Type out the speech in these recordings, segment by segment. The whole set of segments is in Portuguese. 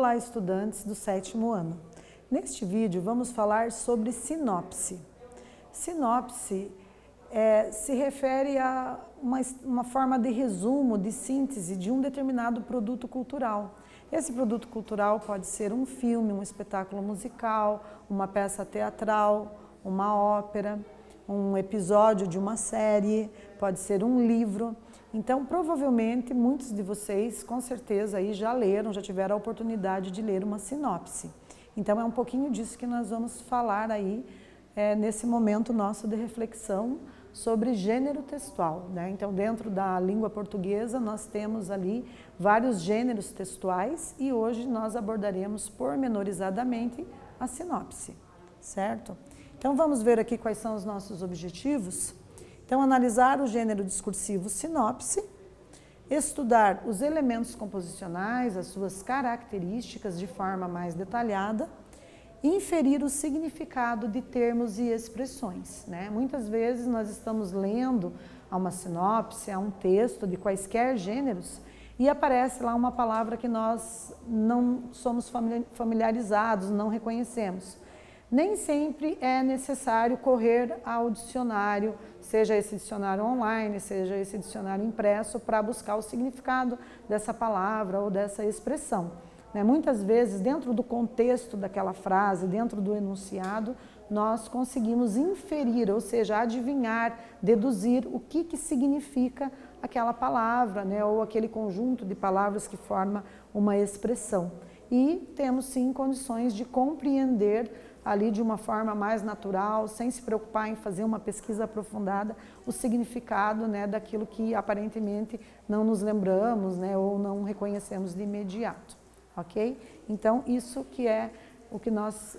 Olá, estudantes do 7º ano. Neste vídeo vamos falar sobre sinopse. Sinopse se refere a uma forma de resumo, de síntese de um determinado produto cultural. Esse produto cultural pode ser um filme, um espetáculo musical, uma peça teatral, uma ópera, um episódio de uma série, pode ser um livro. Então, provavelmente, muitos de vocês, com certeza, aí já leram, já tiveram a oportunidade de ler uma sinopse. Então, é um pouquinho disso que nós vamos falar aí, nesse momento nosso de reflexão sobre gênero textual, né? Então, dentro da língua portuguesa, nós temos ali vários gêneros textuais e hoje nós abordaremos pormenorizadamente a sinopse, certo? Então, vamos ver aqui quais são os nossos objetivos. Então, analisar o gênero discursivo sinopse, estudar os elementos composicionais, as suas características de forma mais detalhada, inferir o significado de termos e expressões, né? Muitas vezes nós estamos lendo a uma sinopse, a um texto de quaisquer gêneros e aparece lá uma palavra que nós não somos familiarizados, não reconhecemos. Nem sempre é necessário correr ao dicionário, seja esse dicionário online, seja esse dicionário impresso, para buscar o significado dessa palavra ou dessa expressão. Muitas vezes, dentro do contexto daquela frase, dentro do enunciado, nós conseguimos inferir, ou seja, adivinhar, deduzir o que significa aquela palavra, né, ou aquele conjunto de palavras que forma uma expressão. E temos sim condições de compreender ali de uma forma mais natural, sem se preocupar em fazer uma pesquisa aprofundada, o significado, né, daquilo que aparentemente não nos lembramos, né, ou não reconhecemos de imediato. Ok? Então, isso que é o que nós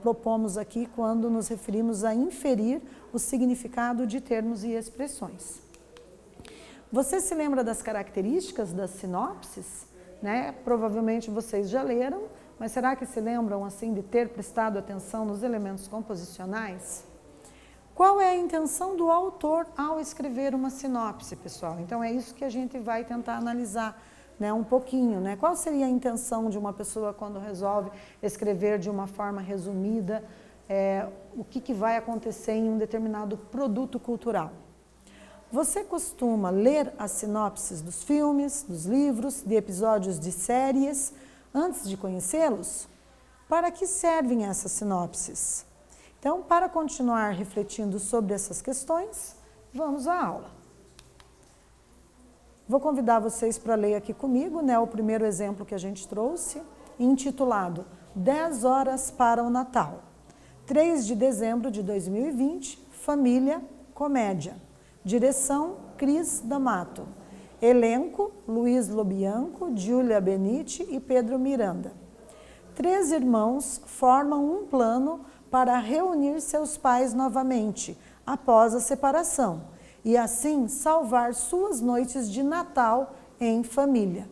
propomos aqui quando nos referimos a inferir o significado de termos e expressões. Você se lembra das características das sinopses? Né? Provavelmente vocês já leram, mas será que se lembram assim de ter prestado atenção nos elementos composicionais? Qual é a intenção do autor ao escrever uma sinopse, pessoal? Então, é isso que a gente vai tentar analisar, né, um pouquinho, né? Qual seria a intenção de uma pessoa quando resolve escrever de uma forma resumida o que vai acontecer em um determinado produto cultural? Você costuma ler as sinopses dos filmes, dos livros, de episódios de séries antes de conhecê-los? Para que servem essas sinopses? Então, para continuar refletindo sobre essas questões, vamos à aula. Vou convidar vocês para ler aqui comigo, né, o primeiro exemplo que a gente trouxe, intitulado 10 horas para o Natal. 3 de dezembro de 2020, família, comédia. Direção, Cris D'Amato. Elenco, Luiz Lobianco, Giulia Benitti e Pedro Miranda. 3 irmãos formam um plano para reunir seus pais novamente, após a separação, e assim salvar suas noites de Natal em família.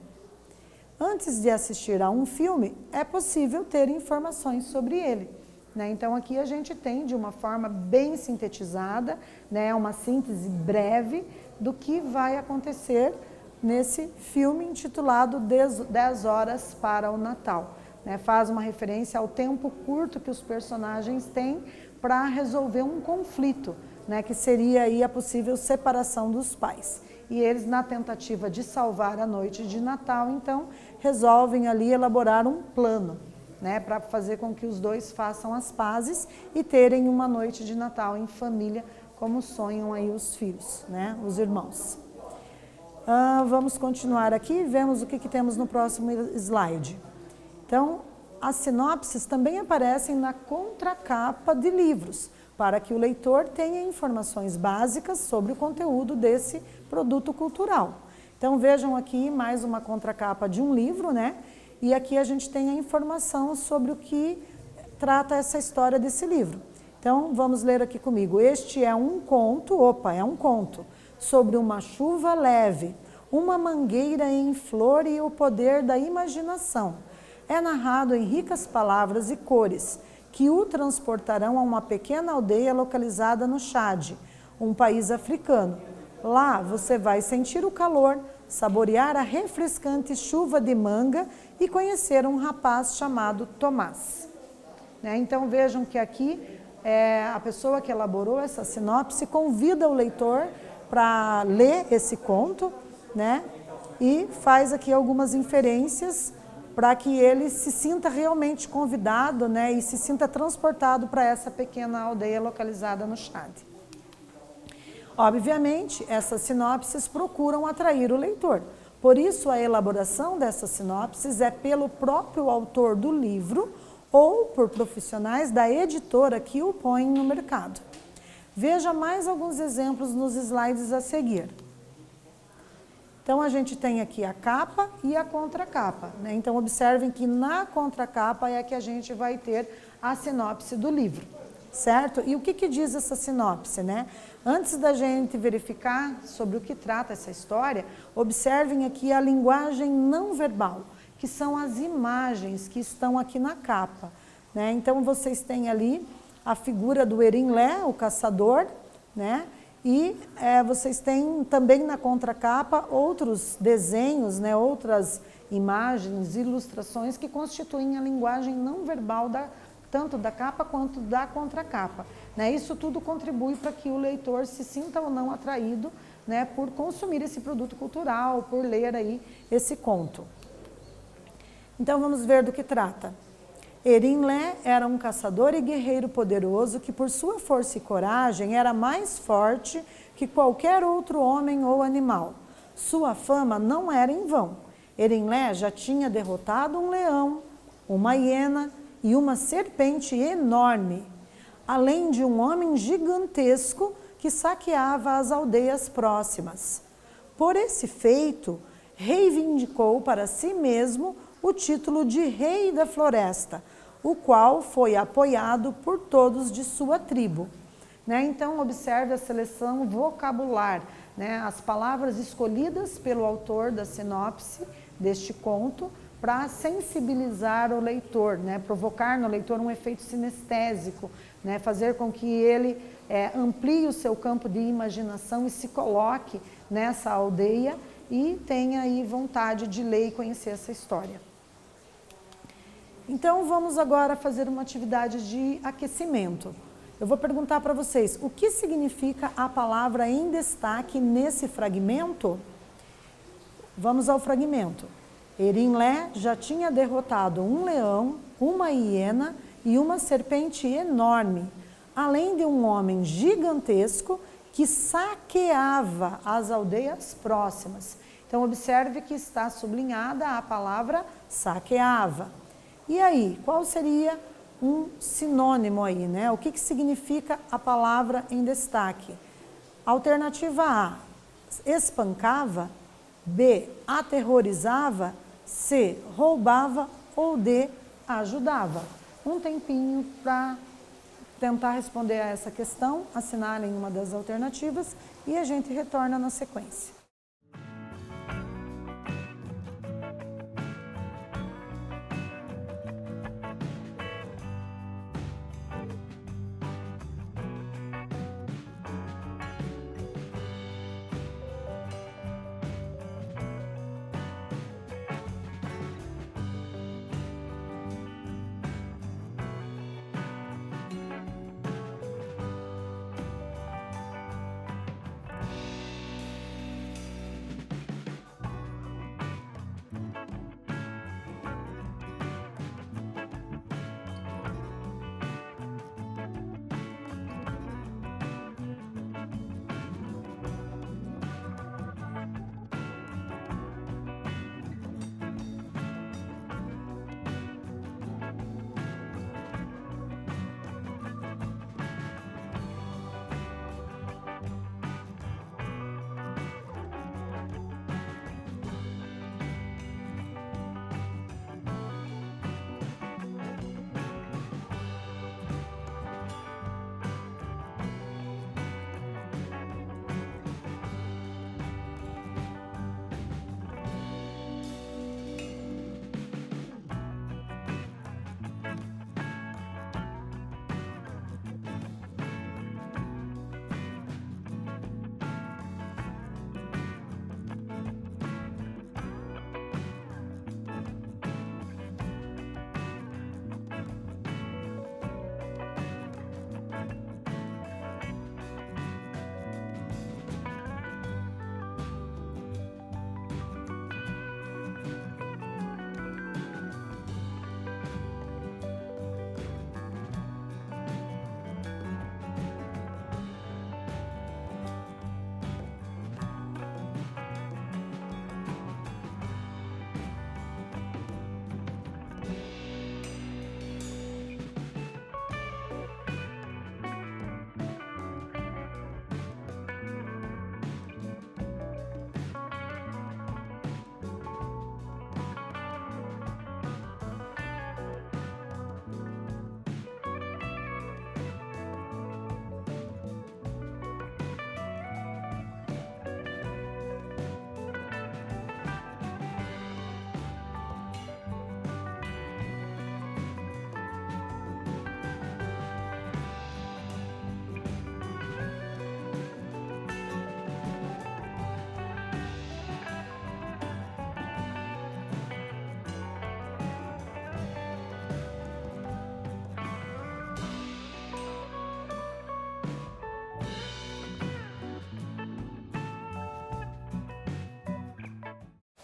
Antes de assistir a um filme, é possível ter informações sobre ele, né? Então aqui a gente tem de uma forma bem sintetizada, né, uma síntese breve do que vai acontecer nesse filme intitulado 10 horas para o Natal. Né? Faz uma referência ao tempo curto que os personagens têm para resolver um conflito, né, que seria aí a possível separação dos pais. E eles, na tentativa de salvar a noite de Natal, então, resolvem ali elaborar um plano, né, para fazer com que os dois façam as pazes e terem uma noite de Natal em família, como sonham aí os filhos, né, os irmãos. Vamos continuar aqui, vemos o que temos no próximo slide. Então, as sinopses também aparecem na contracapa de livros, para que o leitor tenha informações básicas sobre o conteúdo desse produto cultural. Então, vejam aqui mais uma contracapa de um livro, né? E aqui a gente tem a informação sobre o que trata essa história desse livro. Então, vamos ler aqui comigo. Este é um conto, sobre uma chuva leve, uma mangueira em flor e o poder da imaginação. É narrado em ricas palavras e cores, que o transportarão a uma pequena aldeia localizada no Chad, um país africano. Lá você vai sentir o calor, saborear a refrescante chuva de manga e conheceram um rapaz chamado Tomás. Né? Então vejam que aqui a pessoa que elaborou essa sinopse convida o leitor para ler esse conto, né? E faz aqui algumas inferências para que ele se sinta realmente convidado, né? E se sinta transportado para essa pequena aldeia localizada no Chad. Obviamente, essas sinopses procuram atrair o leitor. Por isso, a elaboração dessas sinopses é pelo próprio autor do livro ou por profissionais da editora que o põem no mercado. Veja mais alguns exemplos nos slides a seguir. Então, a gente tem aqui a capa e a contracapa, né? Então, observem que na contracapa é que a gente vai ter a sinopse do livro, certo? E o que diz essa sinopse, né? Antes da gente verificar sobre o que trata essa história, observem aqui a linguagem não verbal, que são as imagens que estão aqui na capa, né? Então, vocês têm ali a figura do Erinlé, o caçador, né? E vocês têm também na contracapa outros desenhos, né, outras imagens, ilustrações que constituem a linguagem não verbal tanto da capa quanto da contracapa. Né? Isso tudo contribui para que o leitor se sinta ou não atraído, né, por consumir esse produto cultural, por ler aí esse conto. Então vamos ver do que trata. Erinlé era um caçador e guerreiro poderoso que, por sua força e coragem, era mais forte que qualquer outro homem ou animal. Sua fama não era em vão. Erinlé já tinha derrotado um leão, uma hiena e uma serpente enorme, além de um homem gigantesco que saqueava as aldeias próximas. Por esse feito, reivindicou para si mesmo o título de Rei da Floresta, o qual foi apoiado por todos de sua tribo. Né? Então, observe a seleção vocabular, né? As palavras escolhidas pelo autor da sinopse deste conto para sensibilizar o leitor, né? Provocar no leitor um efeito sinestésico, né? Fazer com que ele amplie o seu campo de imaginação e se coloque nessa aldeia e tenha aí vontade de ler e conhecer essa história. Então, vamos agora fazer uma atividade de aquecimento. Eu vou perguntar para vocês, o que significa a palavra em destaque nesse fragmento? Vamos ao fragmento. Erinlé já tinha derrotado um leão, uma hiena e uma serpente enorme, além de um homem gigantesco que saqueava as aldeias próximas. Então, observe que está sublinhada a palavra saqueava. E aí, qual seria um sinônimo aí, né? O que significa a palavra em destaque? Alternativa A, espancava, B, aterrorizava, C, roubava ou D, ajudava. Um tempinho para tentar responder a essa questão, assinalem uma das alternativas e a gente retorna na sequência.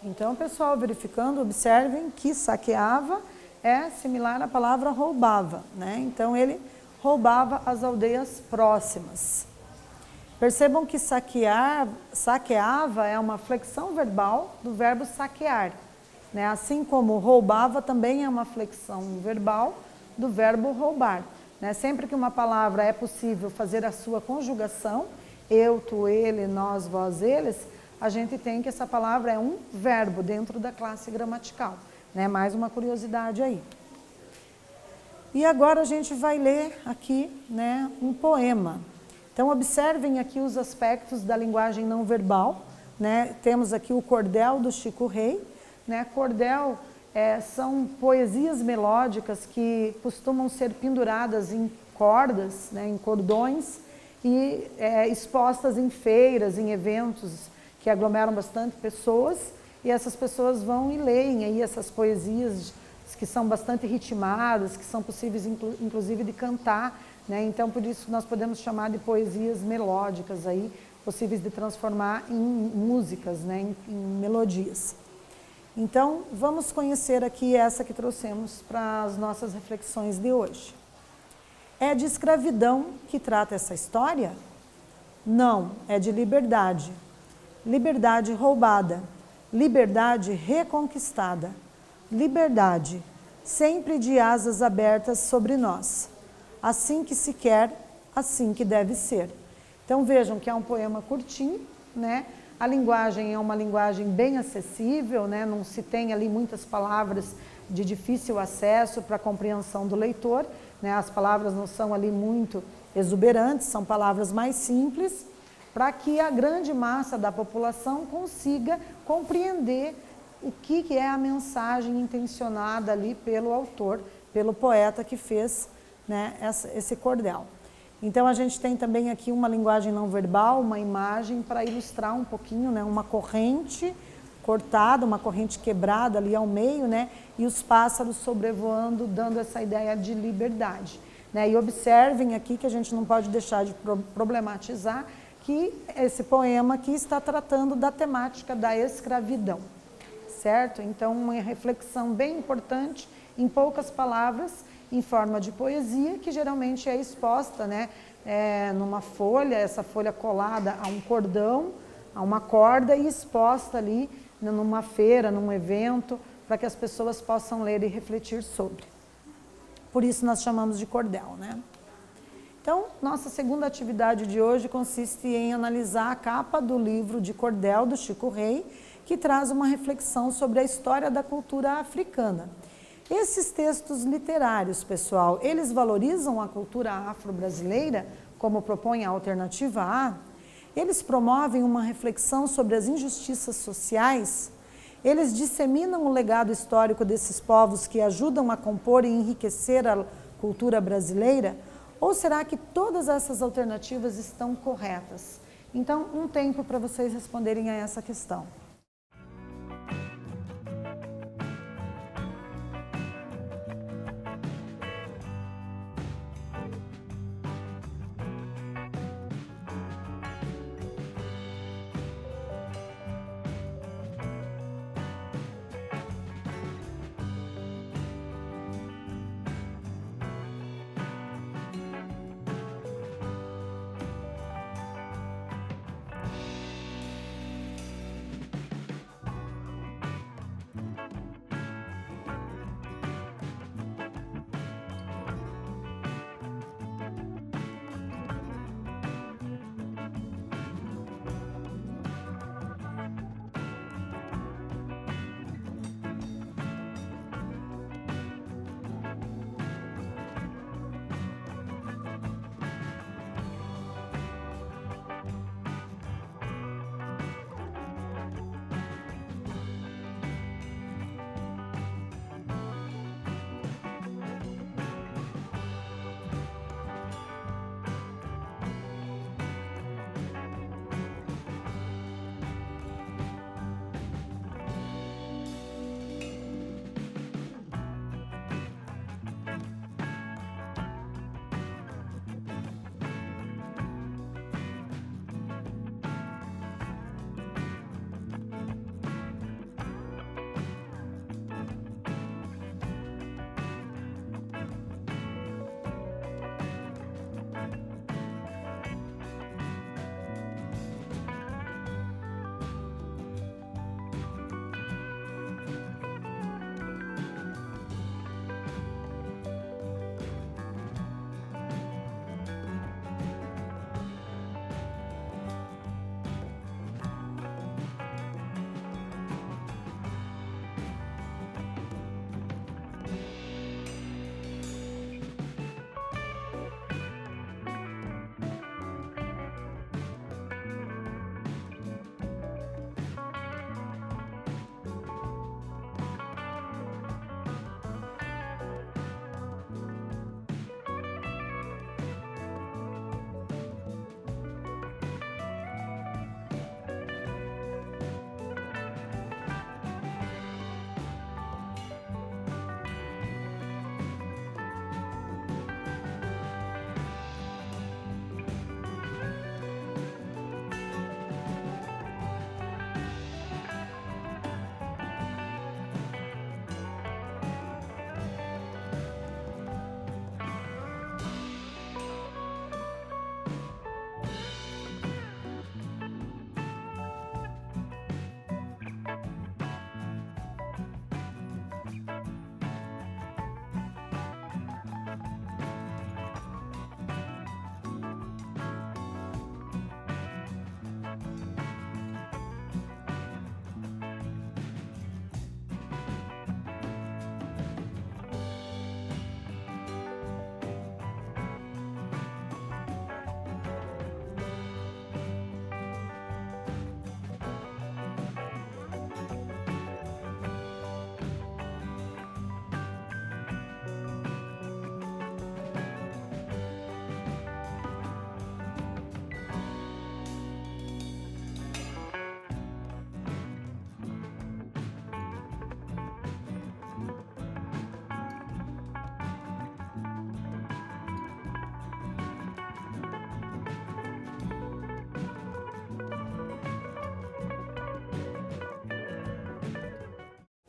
Então, pessoal, verificando, observem que saqueava é similar à palavra roubava, né? Então, ele roubava as aldeias próximas. Percebam que saqueava é uma flexão verbal do verbo saquear, né? Assim como roubava também é uma flexão verbal do verbo roubar, né? Sempre que uma palavra é possível fazer a sua conjugação, eu, tu, ele, nós, vós, eles, a gente tem que essa palavra é um verbo dentro da classe gramatical, né? Mais uma curiosidade aí. E agora a gente vai ler aqui, né, um poema. Então, observem aqui os aspectos da linguagem não verbal, né? Temos aqui o cordel do Chico Rei, né? Cordel são poesias melódicas que costumam ser penduradas em cordas, né, em cordões, e expostas em feiras, em eventos que aglomeram bastante pessoas, e essas pessoas vão e leem aí essas poesias que são bastante ritmadas, que são possíveis inclusive de cantar, né? Então por isso nós podemos chamar de poesias melódicas aí, possíveis de transformar em músicas, né? em melodias. Então vamos conhecer aqui essa que trouxemos para as nossas reflexões de hoje. É de escravidão que trata essa história? Não, é de liberdade. Liberdade roubada, liberdade reconquistada, liberdade sempre de asas abertas sobre nós. Assim que se quer, assim que deve ser. Então vejam que é um poema curtinho, né? A linguagem é uma linguagem bem acessível, né? Não se tem ali muitas palavras de difícil acesso para a compreensão do leitor, né? As palavras não são ali muito exuberantes, são palavras mais simples, para que a grande massa da população consiga compreender o que é a mensagem intencionada ali pelo autor, pelo poeta que fez, né, esse cordel. Então a gente tem também aqui uma linguagem não verbal, uma imagem para ilustrar um pouquinho, né, uma corrente cortada, uma corrente quebrada ali ao meio, né, e os pássaros sobrevoando, dando essa ideia de liberdade, né? E observem aqui que a gente não pode deixar de problematizar que esse poema aqui está tratando da temática da escravidão, certo? Então, uma reflexão bem importante, em poucas palavras, em forma de poesia, que geralmente é exposta, né, numa folha, essa folha colada a um cordão, a uma corda e exposta ali numa feira, num evento, para que as pessoas possam ler e refletir sobre. Por isso nós chamamos de cordel, né? Então, nossa segunda atividade de hoje consiste em analisar a capa do livro de cordel do Chico Rei, que traz uma reflexão sobre a história da cultura africana. Esses textos literários, pessoal, eles valorizam a cultura afro-brasileira, como propõe a alternativa A? Eles promovem uma reflexão sobre as injustiças sociais? Eles disseminam o legado histórico desses povos que ajudam a compor e enriquecer a cultura brasileira? Ou será que todas essas alternativas estão corretas? Então, um tempo para vocês responderem a essa questão.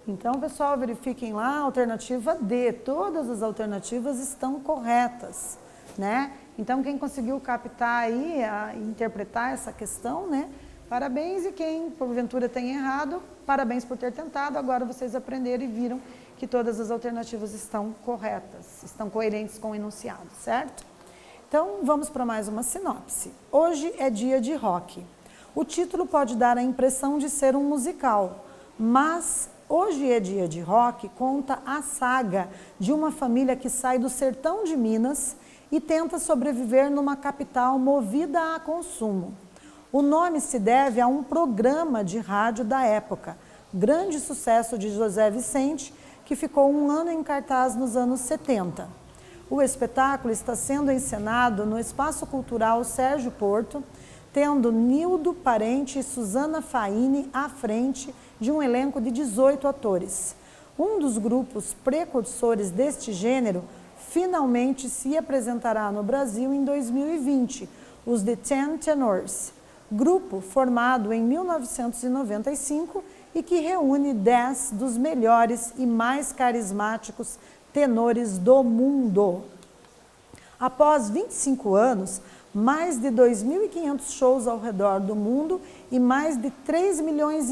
Então, pessoal, verifiquem lá a alternativa D. Todas as alternativas estão corretas, né? Então, quem conseguiu captar aí, interpretar essa questão, né? Parabéns, e quem porventura tem errado, parabéns por ter tentado. Agora vocês aprenderam e viram que todas as alternativas estão corretas, estão coerentes com o enunciado, certo? Então, vamos para mais uma sinopse. Hoje é dia de rock. O título pode dar a impressão de ser um musical, mas Hoje é Dia de Rock conta a saga de uma família que sai do sertão de Minas e tenta sobreviver numa capital movida a consumo. O nome se deve a um programa de rádio da época, grande sucesso de José Vicente, que ficou um ano em cartaz nos anos 70. O espetáculo está sendo encenado no Espaço Cultural Sérgio Porto, tendo Nildo Parente e Suzana Faini à frente de um elenco de 18 atores. Um dos grupos precursores deste gênero finalmente se apresentará no Brasil em 2020, os The Ten Tenors, grupo formado em 1995 e que reúne 10 dos melhores e mais carismáticos tenores do mundo. Após 25 anos, mais de 2.500 shows ao redor do mundo e mais de 3,5 milhões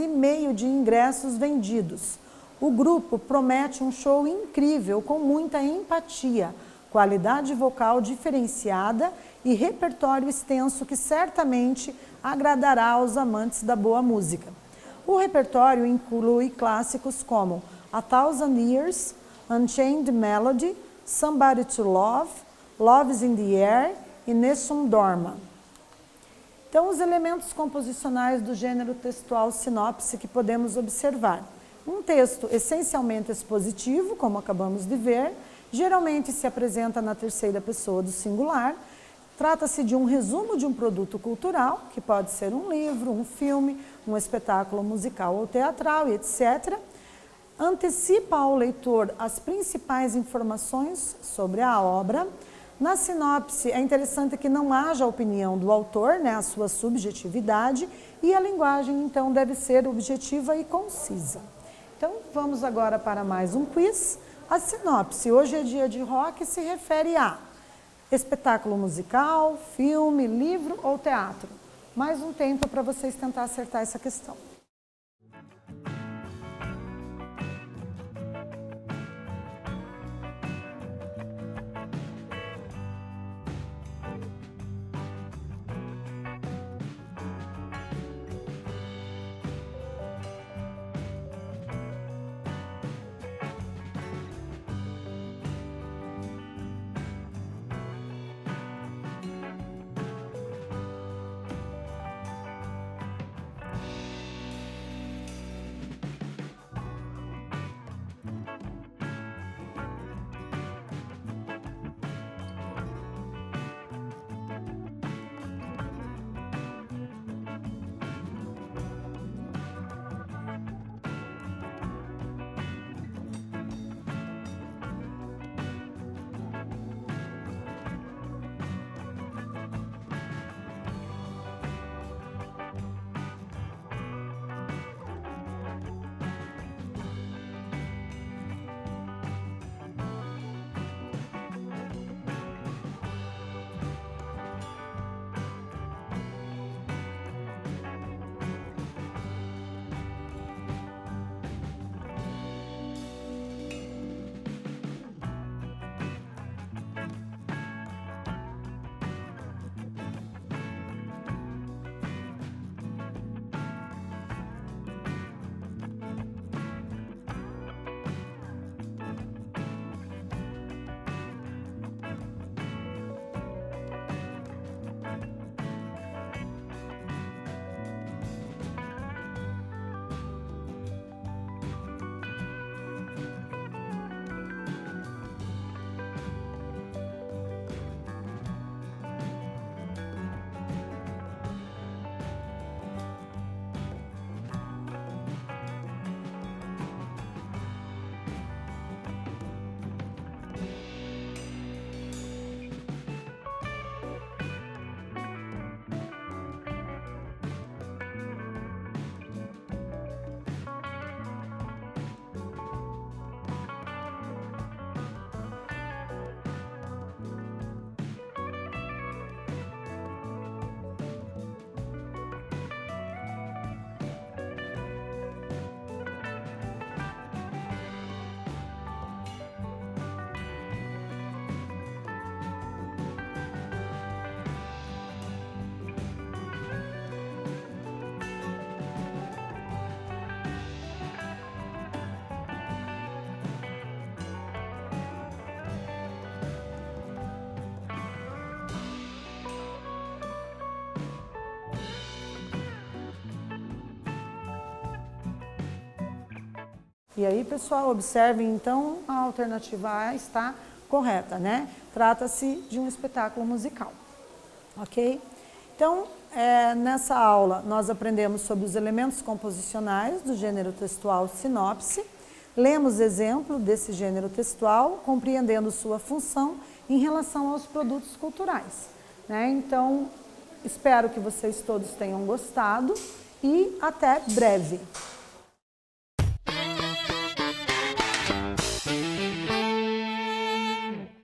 de ingressos vendidos. O grupo promete um show incrível com muita empatia, qualidade vocal diferenciada e repertório extenso que certamente agradará aos amantes da boa música. O repertório inclui clássicos como A Thousand Years, Unchained Melody, Somebody to Love, Love's in the Air e Nessun Dorma. Então, os elementos composicionais do gênero textual sinopse que podemos observar. Um texto essencialmente expositivo, como acabamos de ver, geralmente se apresenta na terceira pessoa do singular. Trata-se de um resumo de um produto cultural, que pode ser um livro, um filme, um espetáculo musical ou teatral, etc. Antecipa ao leitor as principais informações sobre a obra. Na sinopse, é interessante que não haja opinião do autor, né, a sua subjetividade, e a linguagem, então, deve ser objetiva e concisa. Então, vamos agora para mais um quiz. A sinopse, hoje é dia de rock, se refere a espetáculo musical, filme, livro ou teatro. Mais um tempo para vocês tentar acertar essa questão. E aí, pessoal, observem, então, a alternativa A está correta, né? Trata-se de um espetáculo musical, ok? Então, nessa aula, nós aprendemos sobre os elementos composicionais do gênero textual sinopse, lemos exemplo desse gênero textual, compreendendo sua função em relação aos produtos culturais, né? Então, espero que vocês todos tenham gostado e até breve!